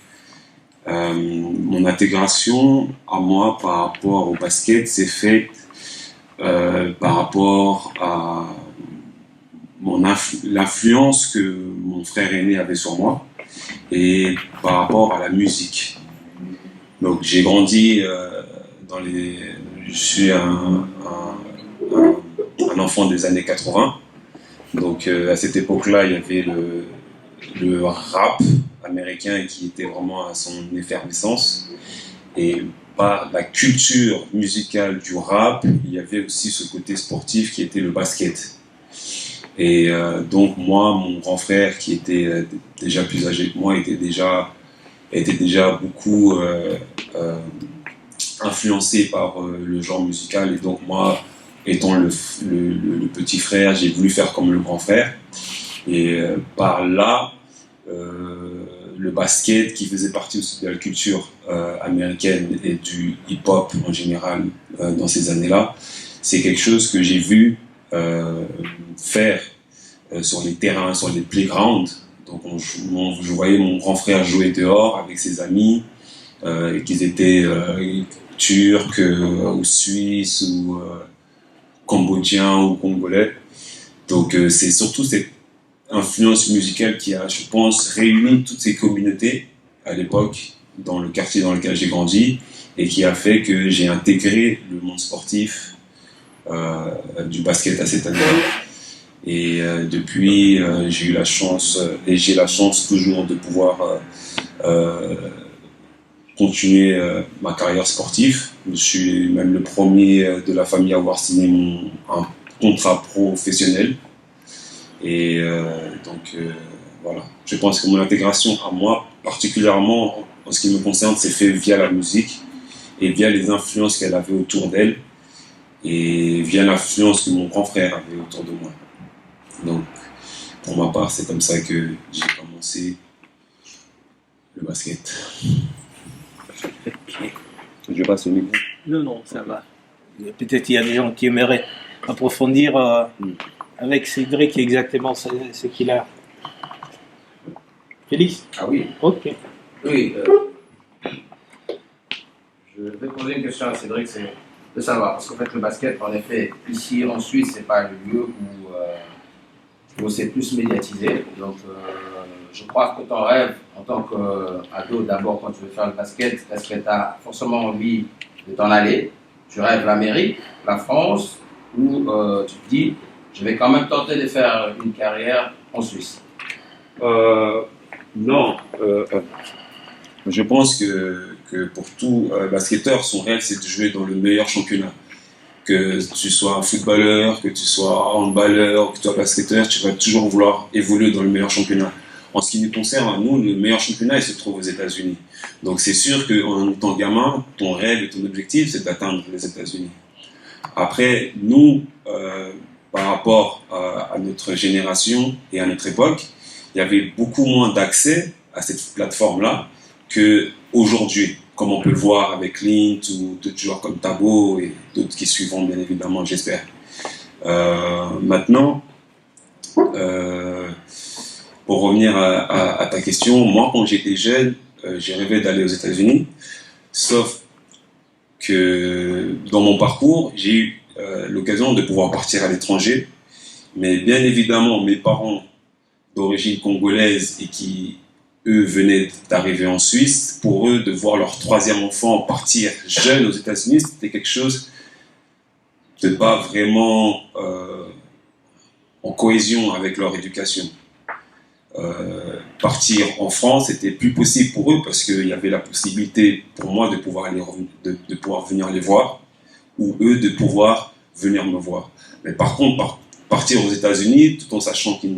J: Mon intégration à moi par rapport au basket s'est faite par rapport à l'influence que mon frère aîné avait sur moi et par rapport à la musique. Donc j'ai grandi je suis un enfant des années 80. Donc à cette époque-là, il y avait le rap américain qui était vraiment à son effervescence, et par la culture musicale du rap, il y avait aussi ce côté sportif qui était le basket. Et donc moi, mon grand frère qui était déjà plus âgé que moi était déjà beaucoup influencé par le genre musical, et donc moi, étant le petit frère, j'ai voulu faire comme le grand frère, et par là le basket, qui faisait partie aussi de la culture américaine et du hip-hop en général dans ces années-là, c'est quelque chose que j'ai vu faire sur les terrains, sur les playgrounds. Donc je voyais mon grand frère jouer dehors avec ses amis, qu'ils étaient turcs ou suisses ou cambodgiens ou congolais. Donc c'est surtout cette influence musicale qui a, je pense, réuni toutes ces communautés à l'époque dans le quartier dans lequel j'ai grandi, et qui a fait que j'ai intégré le monde sportif du basket à cette année-là. Et depuis, j'ai eu la chance, et j'ai la chance toujours de pouvoir continuer ma carrière sportive. Je suis même le premier de la famille à avoir signé un contrat professionnel. Et donc voilà, je pense que mon intégration à moi, particulièrement en ce qui me concerne, s'est fait via la musique et via les influences qu'elle avait autour d'elle et via l'influence que mon grand frère avait autour de moi. Donc pour ma part, c'est comme ça que j'ai commencé le basket. Je passe au micro.
G: Non, ça va. Peut-être il y a des gens qui aimeraient approfondir avec Cédric exactement ce qu'il a. Félix?
H: Ah oui.
G: Ok.
H: Oui. Je vais poser une question à Cédric, c'est de savoir, parce qu'en fait le basket, en effet, ici en Suisse, c'est pas le lieu où c'est plus médiatisé. Donc je crois que ton rêve en tant qu'ado, d'abord quand tu veux faire le basket, est-ce que tu as forcément envie de t'en aller? Tu rêves l'Amérique, la France, ou tu te dis, je vais quand même tenter de faire une carrière en Suisse?
J: Non. Je pense que pour tout basketteur, son rêve, c'est de jouer dans le meilleur championnat. Que tu sois footballeur, que tu sois handballeur, que tu sois basketteur, tu vas toujours vouloir évoluer dans le meilleur championnat. En ce qui nous concerne, nous, le meilleur championnat, il se trouve aux États-Unis. Donc c'est sûr qu'en étant gamin, ton rêve et ton objectif, c'est d'atteindre les États-Unis. Après, nous, par rapport à notre génération et à notre époque, il y avait beaucoup moins d'accès à cette plateforme-là qu'aujourd'hui, comme on peut le voir avec Lint ou d'autres joueurs comme Tabo et d'autres qui suivront, bien évidemment, j'espère. Maintenant, pour revenir à ta question, moi, quand j'étais jeune, j'ai rêvé d'aller aux États-Unis, sauf que dans mon parcours, j'ai eu l'occasion de pouvoir partir à l'étranger, mais bien évidemment, mes parents d'origine congolaise et qui, eux, venaient d'arriver en Suisse, pour eux, de voir leur troisième enfant partir jeune aux États-Unis, c'était quelque chose de pas vraiment en cohésion avec leur éducation. Partir en France, c'était plus possible pour eux parce qu'il y avait la possibilité pour moi de pouvoir, de pouvoir venir les voir ou eux de pouvoir venir me voir. Mais par contre, partir aux États-Unis, tout en sachant qu'ils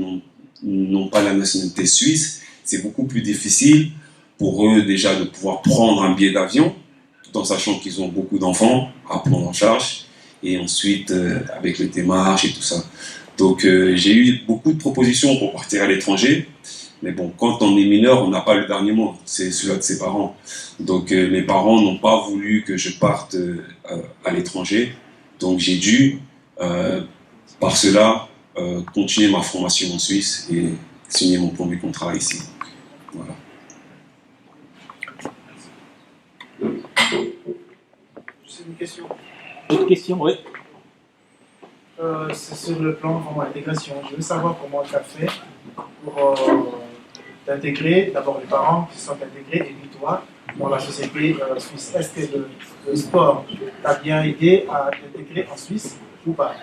J: n'ont pas la nationalité suisse, c'est beaucoup plus difficile pour eux déjà de pouvoir prendre un billet d'avion, tout en sachant qu'ils ont beaucoup d'enfants à prendre en charge, et ensuite avec les démarches et tout ça. Donc j'ai eu beaucoup de propositions pour partir à l'étranger, mais bon, quand on est mineur, on n'a pas le dernier mot, c'est celui de ses parents. Donc mes parents n'ont pas voulu que je parte à l'étranger, donc j'ai dû, par cela, continuer ma formation en Suisse et signer mon premier contrat ici. Voilà.
A: C'est une question.
G: Autre question, oui.
A: C'est sur le plan vraiment intégration. Je veux savoir comment tu as fait pour t'intégrer, d'abord les parents qui sont intégrés et puis toi dans la société suisse. Est-ce que le sport t'a bien aidé à t'intégrer en Suisse ou pas?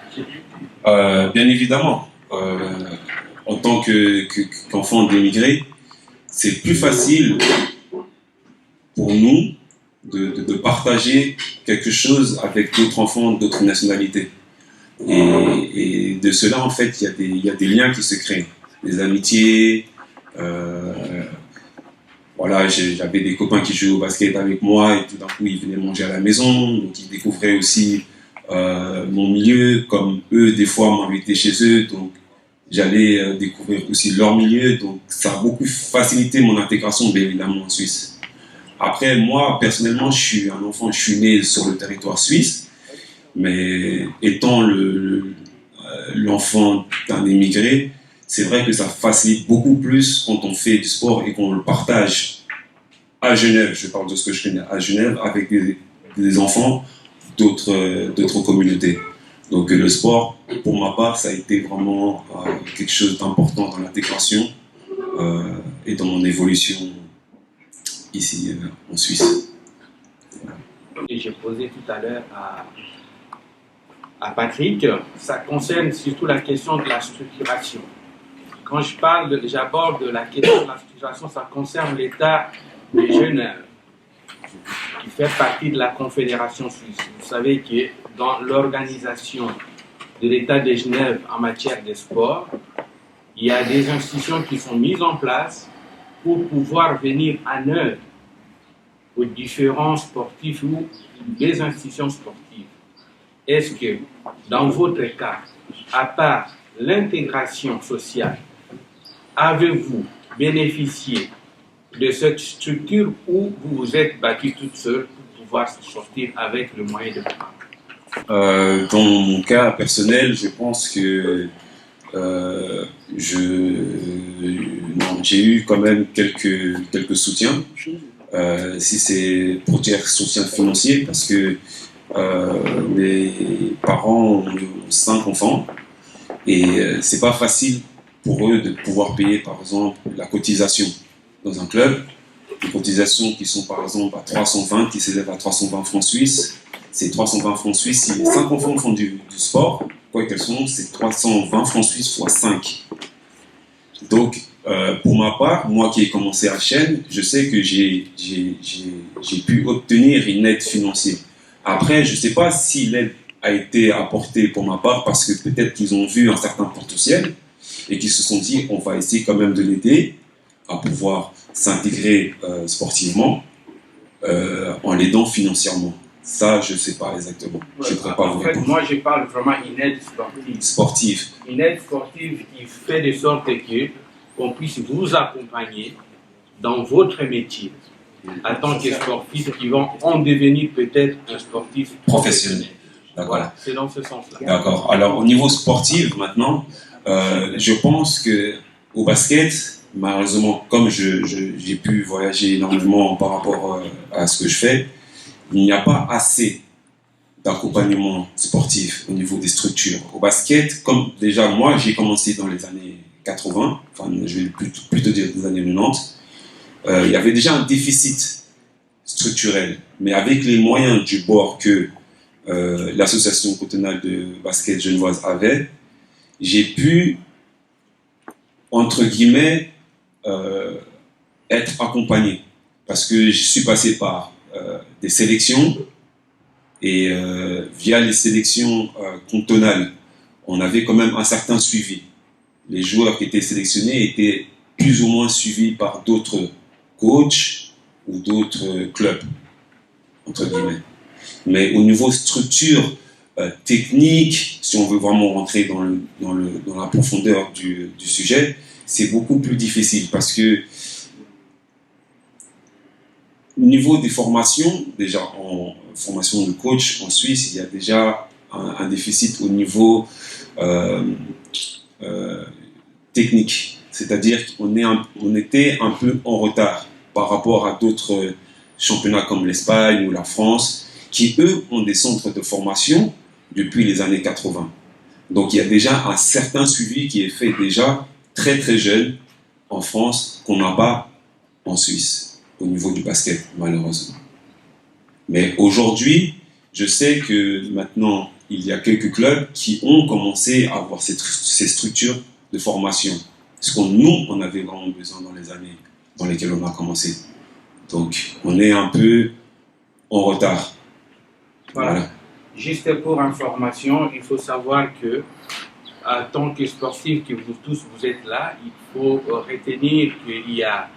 J: Bien évidemment. En tant qu'enfant d'émigré, c'est plus facile pour nous de partager quelque chose avec d'autres enfants d'autres nationalités. Et de cela, en fait, il y a des liens qui se créent, des amitiés. Voilà, j'avais des copains qui jouaient au basket avec moi et tout d'un coup, ils venaient manger à la maison, donc ils découvraient aussi mon milieu, comme eux, des fois, m'invitaient chez eux, donc j'allais découvrir aussi leur milieu, donc ça a beaucoup facilité mon intégration, bien évidemment, en Suisse. Après, moi, personnellement, je suis un enfant, je suis né sur le territoire suisse, mais étant l'enfant d'un émigré, c'est vrai que ça facilite beaucoup plus quand on fait du sport et qu'on le partage à Genève, je parle de ce que je connais à Genève, avec des enfants d'autres communautés. Donc le sport, pour ma part, ça a été vraiment quelque chose d'important dans l'intégration et dans mon évolution ici en Suisse.
G: Et j'ai posé tout à l'heure à Patrick, ça concerne surtout la question de la structuration. Quand j'aborde la question de la structuration, ça concerne l'État de Genève, qui fait partie de la Confédération suisse. Vous savez que dans l'organisation de l'État de Genève en matière de sport, il y a des institutions qui sont mises en place pour pouvoir venir en aide aux différents sportifs ou des institutions sportives. Est-ce que, dans votre cas, à part l'intégration sociale, avez-vous bénéficié de cette structure où vous vous êtes battu toute seule pour pouvoir sortir avec le moyen de prendre?
J: Dans mon cas personnel, je pense que j'ai eu quand même quelques soutiens. Si c'est pour dire soutien financier, parce que mes parents ont 5 enfants et c'est pas facile pour eux de pouvoir payer, par exemple, la cotisation dans un club. Des cotisations qui sont, par exemple, à 320, qui s'élèvent à 320 francs suisses. Ces 320 francs suisses, si les 5 enfants font du sport, quoi qu'elles sont, c'est 320 francs suisses fois 5. Donc, pour ma part, moi qui ai commencé à Chêne, je sais que j'ai pu obtenir une aide financière. Après, je ne sais pas si l'aide a été apportée pour ma part parce que peut-être qu'ils ont vu un certain potentiel et qu'ils se sont dit on va essayer quand même de l'aider à pouvoir s'intégrer sportivement en l'aidant financièrement. Ça, je ne sais pas exactement. Je ne pourrais pas vous répondre.
I: Moi, je parle vraiment d'une aide sportive.
J: Sportive.
I: Une aide sportive qui fait de sorte qu'on puisse vous accompagner dans votre métier en tant que sportif qui vont en devenir peut-être un sportif
J: professionnel. D'accord.
I: Voilà, c'est dans ce sens-là.
J: D'accord. Alors, au niveau sportif, maintenant, je pense qu'au basket, malheureusement, comme j'ai pu voyager énormément par rapport à ce que je fais, il n'y a pas assez d'accompagnement sportif au niveau des structures. Au basket, comme déjà moi, j'ai commencé dans les années 80, enfin je vais plutôt dire des années 90, il y avait déjà un déficit structurel. Mais avec les moyens du bord que l'association cantonale de basket genevoise avait, j'ai pu, entre guillemets, être accompagné. Parce que je suis passé par des sélections et via les sélections cantonales, on avait quand même un certain suivi. Les joueurs qui étaient sélectionnés étaient plus ou moins suivis par d'autres coachs ou d'autres clubs, entre guillemets. Mais au niveau structure technique, si on veut vraiment rentrer dans la profondeur du sujet, c'est beaucoup plus difficile parce que au niveau des formations, déjà en formation de coach en Suisse, il y a déjà un déficit au niveau technique. C'est-à-dire qu'on était un peu en retard par rapport à d'autres championnats comme l'Espagne ou la France, qui eux ont des centres de formation depuis les années 80. Donc il y a déjà un certain suivi qui est fait déjà très très jeune en France qu'on n'a pas en Suisse au niveau du basket, malheureusement. Mais aujourd'hui, je sais que maintenant, il y a quelques clubs qui ont commencé à avoir ces structures de formation. Parce que nous, on avait vraiment besoin dans les années dans lesquelles on a commencé. Donc, on est un peu en retard.
I: Voilà. Juste pour information, il faut savoir que, en tant que sportif, que vous tous vous êtes là, il faut retenir qu'il y a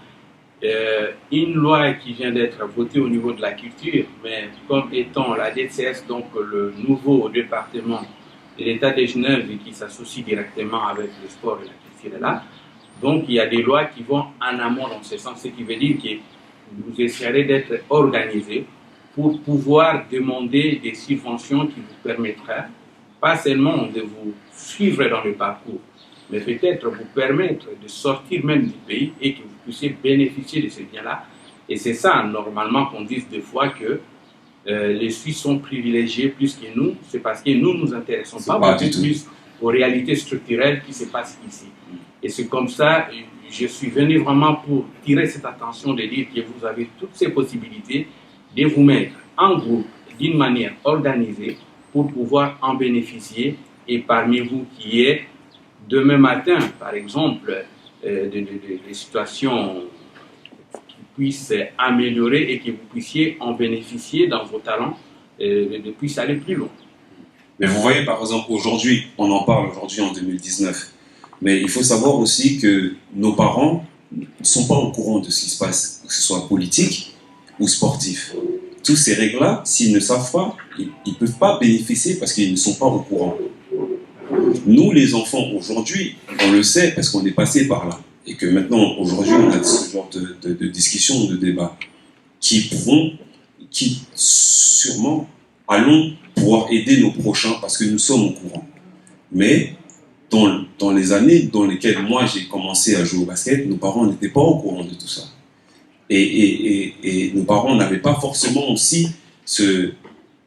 I: une loi qui vient d'être votée au niveau de la culture, mais comme étant la DCS, donc le nouveau département de l'État de Genève qui s'associe directement avec le sport et la culture est là. Donc il y a des lois qui vont en amont dans ce sens, ce qui veut dire que vous essayerez d'être organisé pour pouvoir demander des subventions qui vous permettraient pas seulement de vous suivre dans le parcours, mais peut-être vous permettre de sortir même du pays et que vous puissiez bénéficier de ces biens-là. Et c'est ça, normalement, qu'on dise des fois que les Suisses sont privilégiés plus que nous, c'est parce que nous nous intéressons pas beaucoup plus aux réalités structurelles qui se passent ici. Et c'est comme ça, je suis venu vraiment pour tirer cette attention de dire que vous avez toutes ces possibilités de vous mettre en groupe d'une manière organisée pour pouvoir en bénéficier. Et parmi vous qui êtes demain matin, par exemple, des situations qui puissent améliorer et que vous puissiez en bénéficier dans vos talents, de puisse aller plus loin.
J: Mais vous voyez, par exemple, aujourd'hui, on en parle aujourd'hui en 2019, mais il faut savoir aussi que nos parents ne sont pas au courant de ce qui se passe, que ce soit politique ou sportif. Toutes ces règles-là, s'ils ne savent pas, ils ne peuvent pas bénéficier parce qu'ils ne sont pas au courant. Nous, les enfants, aujourd'hui, on le sait parce qu'on est passé par là. Et que maintenant, aujourd'hui, on a ce genre de discussion, de débat qui sûrement allons pouvoir aider nos prochains parce que nous sommes au courant. Mais dans les années dans lesquelles moi j'ai commencé à jouer au basket, nos parents n'étaient pas au courant de tout ça. Et nos parents n'avaient pas forcément aussi ce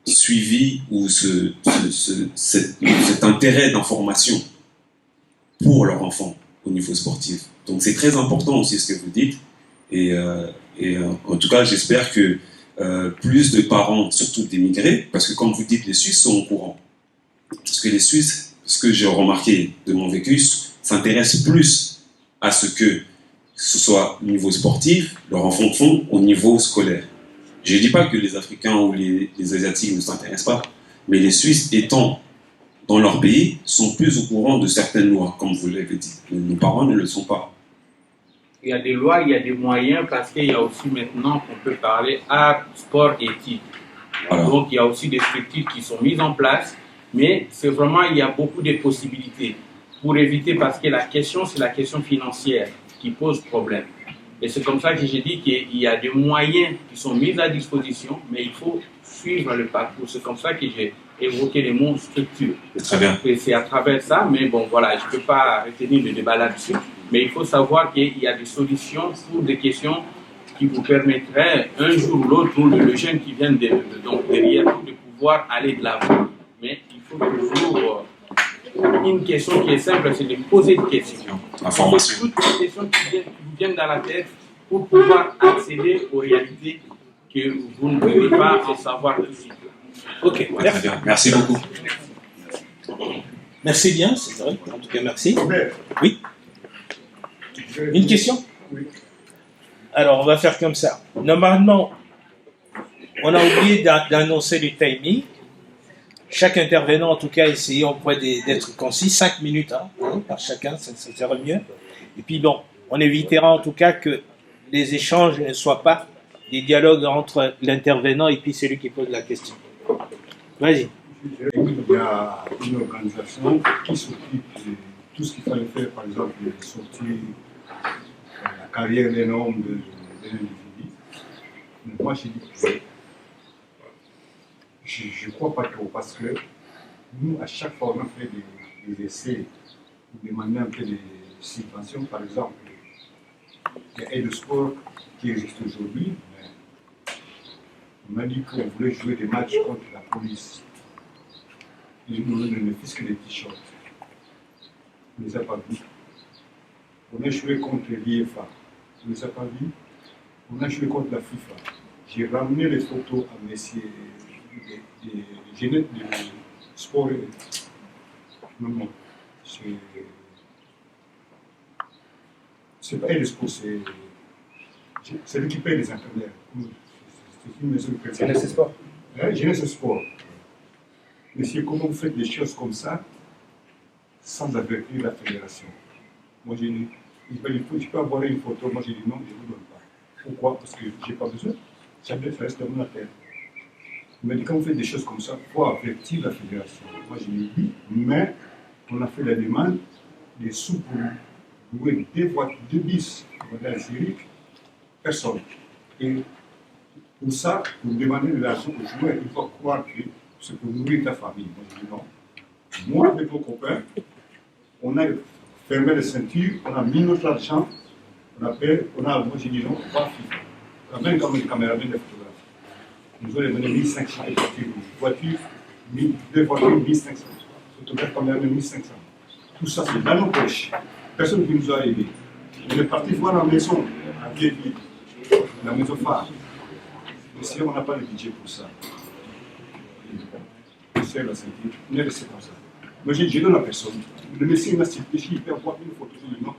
J: suivi ou cet intérêt d'information pour leurs enfants au niveau sportif. Donc c'est très important aussi ce que vous dites. Et en tout cas, j'espère que plus de parents, surtout d'émigrés, parce que comme vous dites, les Suisses sont au courant. Parce que les Suisses, ce que j'ai remarqué de mon vécu, s'intéressent plus à ce que ce soit au niveau sportif, leurs enfants font au niveau scolaire. Je ne dis pas que les Africains ou les Asiatiques ne s'intéressent pas, mais les Suisses, étant dans leur pays, sont plus au courant de certaines lois, comme vous l'avez dit. Nos parents ne le sont pas.
I: Il y a des lois, il y a des moyens, parce qu'il y a aussi maintenant qu'on peut parler art, sport, éthique.
J: Voilà.
I: Donc il y a aussi des structures qui sont mises en place, mais c'est vraiment, il y a beaucoup de possibilités pour éviter, parce que la question, c'est la question financière qui pose problème. Et c'est comme ça que j'ai dit qu'il y a des moyens qui sont mis à disposition, mais il faut suivre le parcours. C'est comme ça que j'ai évoqué les mots structure.
J: Très bien.
I: Et c'est à travers ça, mais bon, voilà, je ne peux pas retenir le débat là-dessus, mais il faut savoir qu'il y a des solutions pour des questions qui vous permettraient, un jour ou l'autre, pour le jeune qui vient donc derrière vous, de pouvoir aller de l'avant. Mais il faut toujours une question qui est simple, c'est de poser des questions.
J: Information.
I: Toutes les questions qui vous viennent dans la tête pour pouvoir accéder aux réalités que vous ne pouvez pas en savoir tout de suite.
C: Ok,
J: Ouais, très bien. Merci beaucoup.
C: merci bien, c'est vrai. En tout cas, merci. Oui. Une question? Alors, on va faire comme ça. Normalement, on a oublié d'annoncer le timing. Chaque intervenant, en tout cas, essayons d'être concis, 5 minutes par chacun, ça sera mieux. Et puis bon, on évitera en tout cas que les échanges ne soient pas des dialogues entre l'intervenant et puis celui qui pose la question. Vas-y.
K: Il y a une organisation qui s'occupe de tout ce qu'il fallait faire, par exemple, sortir la carrière des normes de l'individu. Moi, j'ai dit que je ne crois pas trop, parce que nous, à chaque fois, on a fait des essais, on demandait un peu de subventions, par exemple. Il y a Aide Sport qui existe aujourd'hui, mais on m'a dit qu'on voulait jouer des matchs contre la police. Ils nous ne font que des t-shirts. On ne les a pas vus. On a joué contre l'IFA. On ne les a pas vus. On a joué contre la FIFA. J'ai ramené les photos à messieurs des génètes de sport. Non, c'est pas le sport, c'est lui qui paye les entraîneurs. C'est une maison de
D: Jeunesse Sport.
K: Jeunesse Sport. Monsieur, comment vous faites des choses comme ça sans avertir la fédération? Moi, j'ai dit, je peux avoir une photo. Moi, j'ai dit non, je ne vous donne pas. Pourquoi? Parce que je n'ai pas besoin. Ça reste dans mon affaire. Il m'a dit, quand vous faites des choses comme ça, il faut avertir la fédération. Moi, j'ai dit oui, mais on a fait la demande des sous pour louer deux bis pour aller en Syrie. Personne. Et pour ça, pour demander de l'argent aux joueurs, il faut croire que c'est pour nourrir ta famille. Moi, je dis non. Moi, avec vos copains, on a fermé les ceintures, on a mis notre argent, moi j'ai dit non, pas FIFA. On a même comme une caméraman de photographe. Nous avons donné 1500 voitures, deux voitures 1500. Photographe caméraman 1500. Tout ça, c'est dans nos poches. Personne qui nous a aidés. On est parti voir la maison, à Vieille-Ville, la maison phare. Mais si on n'a pas le budget pour ça, on est resté comme ça. Moi, je donne à personne. Le monsieur m'a cité, il peut avoir une photo, je dis non.